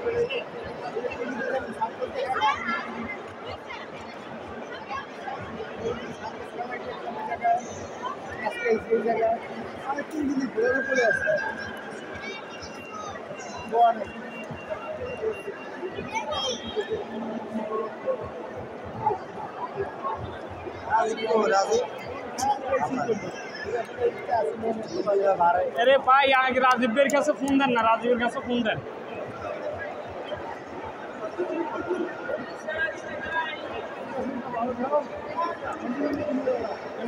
अरे भाई आगे राजीव का फोन देन ना राजीव का फोन देन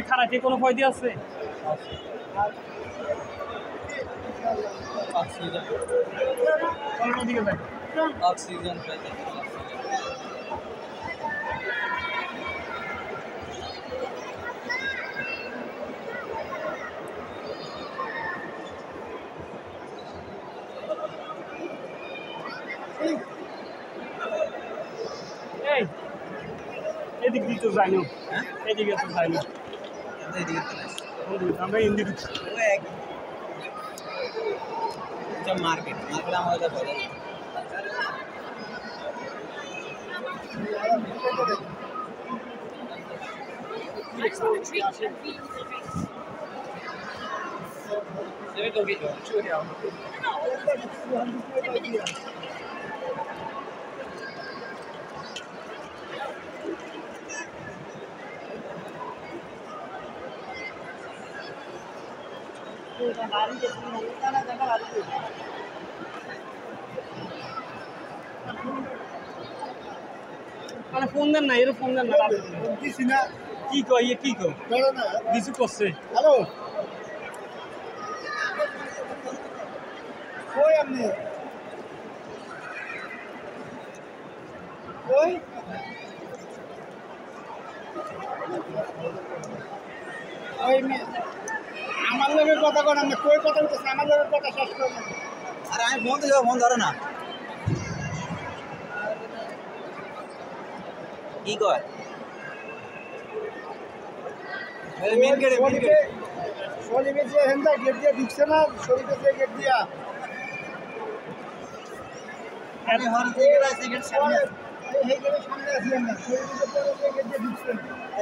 খারাপ কি কোনো ফায়দা আছে অক্সিজেন কোন দিকে যায় অক্সিজেন এই এদিক দিয়ে তো যাই না হ্যাঁ এদিকে তো যাই না এদিকে আমরা ইন্দির এটা মার্কেট আমাদের বাজার Deve dormir, tutorial. মানে ফোন দেন না এর ফোন দেন না দিছি না কি কই এ কি কই ধরো না কিছু করছে হ্যালো কই আপনি কই ওই মে আমার লগে কথা কোন আমি কই কথা বলতেছ আমার লগে কথা শেষ করব আরে আমি ফোন দিও ফোন ধরে না কি কয় এই মেন গেটে শরীরে যে হেন্দা গেট দিয়ে ঢুকছে না শরীরে যে গেট দিয়া আমি হর থেকে আছে গেট সামনে এই গেটের সামনে আছি আমরা শরীরে যে পরে যে গেট দিয়ে ঢুকছে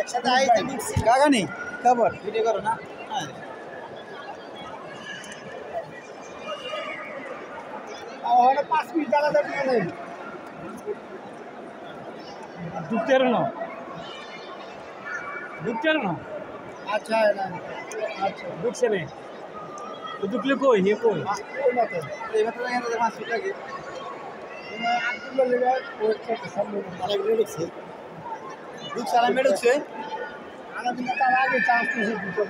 একসাথে আইতে ঢুকছি গাগানি খবর ভিডিও করো না হ্যাঁ और 5 मिनट ज़्यादा देर नहीं दुखते रहना अच्छा है ना अच्छा दुख से नहीं तो दुख ले कोई ये कोई ना तो ये मतलब यहाँ तो 5 मिनट लगे मैं आपको लेगा कोई का सब लोग अलग अलग से दुख सारा मेरे से आना दिन का आगे चांस नहीं दुख को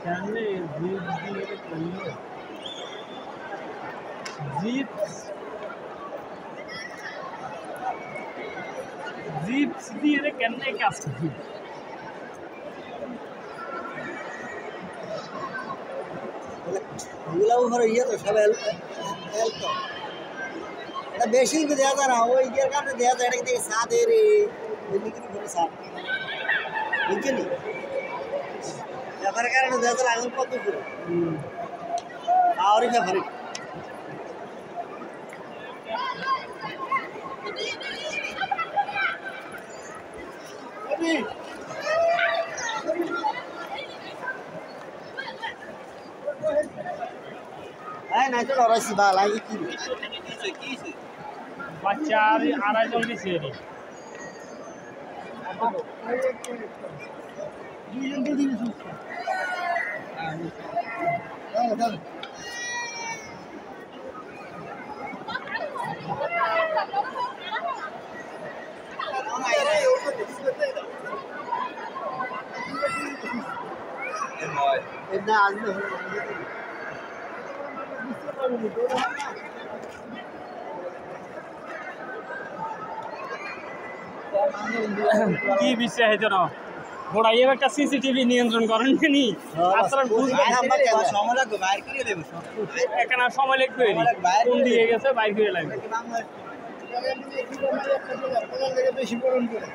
जानने जीप सीधी ये करने क्या स्थिति गुला उधर ये तो सब हेल्प तो এটা বেশি দেয়া যায় না ওই এর কারণে দেয়া যায় এটা কিন্তু সাথে রে বিক্রি করে সাথ বুঝছেন व्यापार कारण देता है आगे कत दूर और व्यापार नहीं तो और ऐसी बात आई की बच्चा आरा जन की सेरी দুইজন তো দিন সুস্থ দাও দাও এটা আসবে কি বিষয় है जना ঘোড়া এই একটা সিসিটিভি নিয়ন্ত্রণ করেন নি আপনারা বুঝবেন সময় লাগবে বাইরে করে দেব এখানে সময় লাগবে কোন দিকে গেছে বাইরে করে লাগবে বেশি গরম করে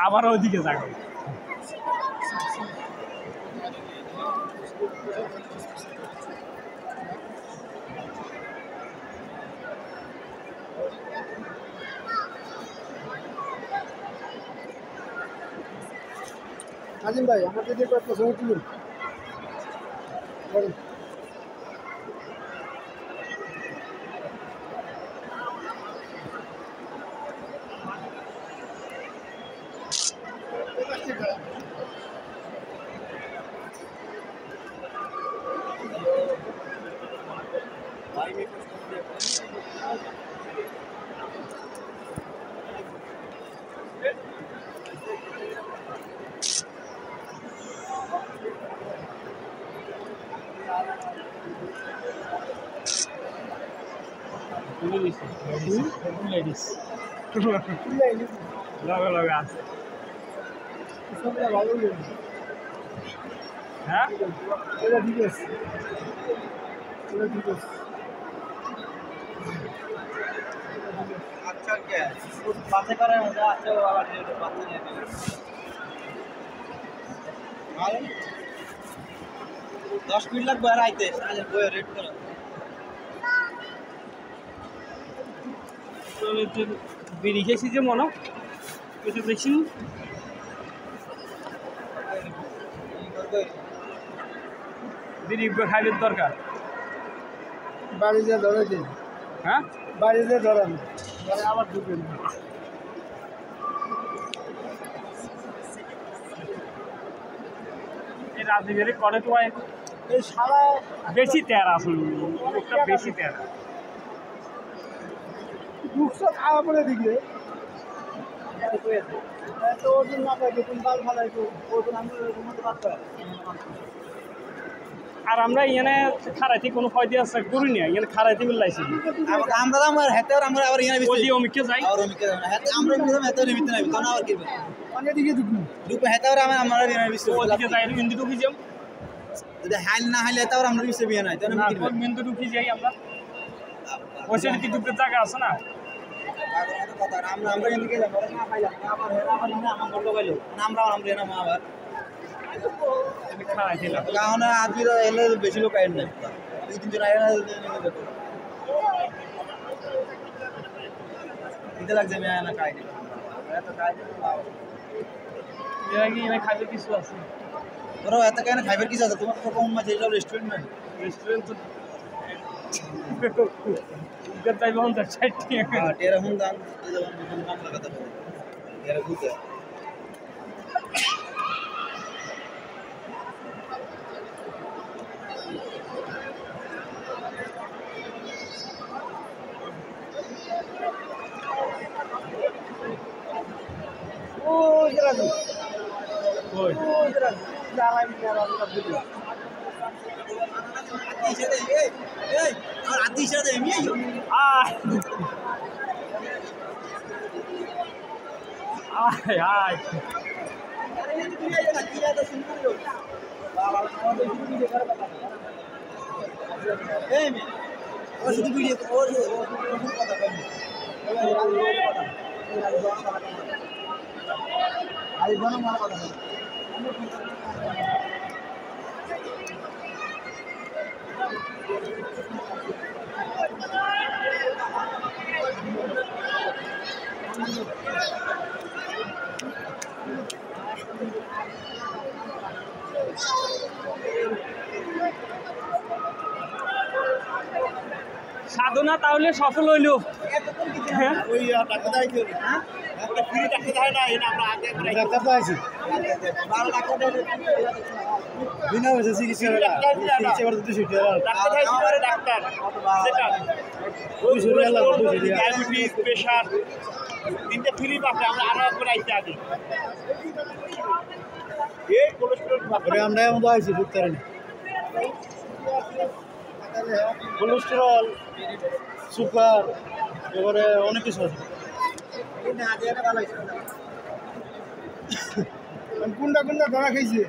আবার ওইদিকে যাবো আজিম ভাই আমার যদি একটা ছবি তুলুন ladies লগে লগে আছে ভালো হ্যাঁ এটা ঠিক আছে এটা ঠিক আছে আচ্ছা কে বাতে করে মজা আছে আবার বাতে নিয়ে ভালো 10 মিনিট লাগবে আর আইতে আজ বই রেড করো তো বিড়ি খেয়েছি যে মনে কিছু দেখছি বিড়ি খাইলে দরকার বাড়িতে ধরে দিন হ্যাঁ বাড়িতে ধরেন আবার ঢুকেন এই রাজনীতি করে তো এই সারা বেশি তেরা আসলে বেশি তেরা দুঃখটা খাওয়া পড়ে দিকে তো ওজন না পাই তুমি বাল ফালাই তো ওজন আমরা ঘুমাতে পারতো আর আমরা এখানে খারাইতে কোনো ফায়দা আছে করি না এখানে খারাইতে মিলাইছি আমরা আমার হাতে আমরা আবার এখানে বেশি অমিকে যাই আর অমিকে হাতে আমরা মিলে হাতে নিতে নাই তো না আর কি মানে দিকে দুপে হাতে আর আমরা এখানে বেশি ওদিকে যাই কিন্তু ঢুকি যাম যদি হাল না হালে হাতে আর আমরা বেশি বিয়ে নাই তো না কিন্তু ঢুকি যাই আমরা ওইসব কি দুপে জায়গা আছে না আমরা আমরা কিন্তু গেলাম না খাইলাম আবার হেরা আবার না আমার লাগাইলো আমরা আমরা না আবার আমি খাইছিলাম কারণ আজকে এলে বেশি লোক আইন না দুই তিন জন আইন না দিতে লাগছে আমি না খাই দিলাম এত খাই দিলাম এরা কি এনে খাইবে কিছু আছে বড় এত কেন খাইবার কিছু আছে তোমার তো কোন মাঝে যাও রেস্টুরেন্ট না রেস্টুরেন্ট তো গতাই বন্ধ চাইটি হ্যাঁ তেরা হুন দান এই যখন নাম লাগাতে হবে তেরা বুঝে ও জরা কই ও জরা জ্বালাই মেরা বুঝে আর আদিশা দে আমি আয় আয় আয় আরে এই দুনিয়া না কি আছে সুন্দর লোক বাবা আমাদের ভিডিও করে কথা এই মে ও শুধু ভিডিও ও শুধু কথা বলি আই বনো মারা কথা সাধনা তাহলে সফল হইল ওই টাকা দেয় কি হ্যাঁ একটা ফ্রি টাকা দেয় না এটা আমরা আগে করে টাকা পাইছি 12 টাকা দেয় বিনা পয়সা চিকিৎসা করে চিকিৎসা করতে 200 টাকা টাকা দেয় কি করে ডাক্তার সেটা ওই সুরিয়ালা ডায়াবেটিস প্রেসার তিনটা ফ্রি পাবে আমরা আরো করে আইতে আগে এই কোলেস্টেরল করে আমরা এমন আইছি বুঝতে পারি কোলেস্টেরল সুগার এবারে অনেক কিছু আছে কোনটা কোনটা ধরা খাইছে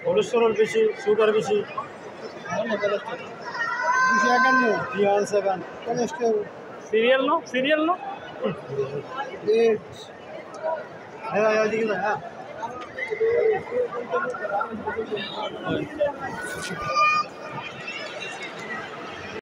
কোলেস্টেরল বেশি সুগার বেশি সিরিয়াল নো সিরিয়াল নো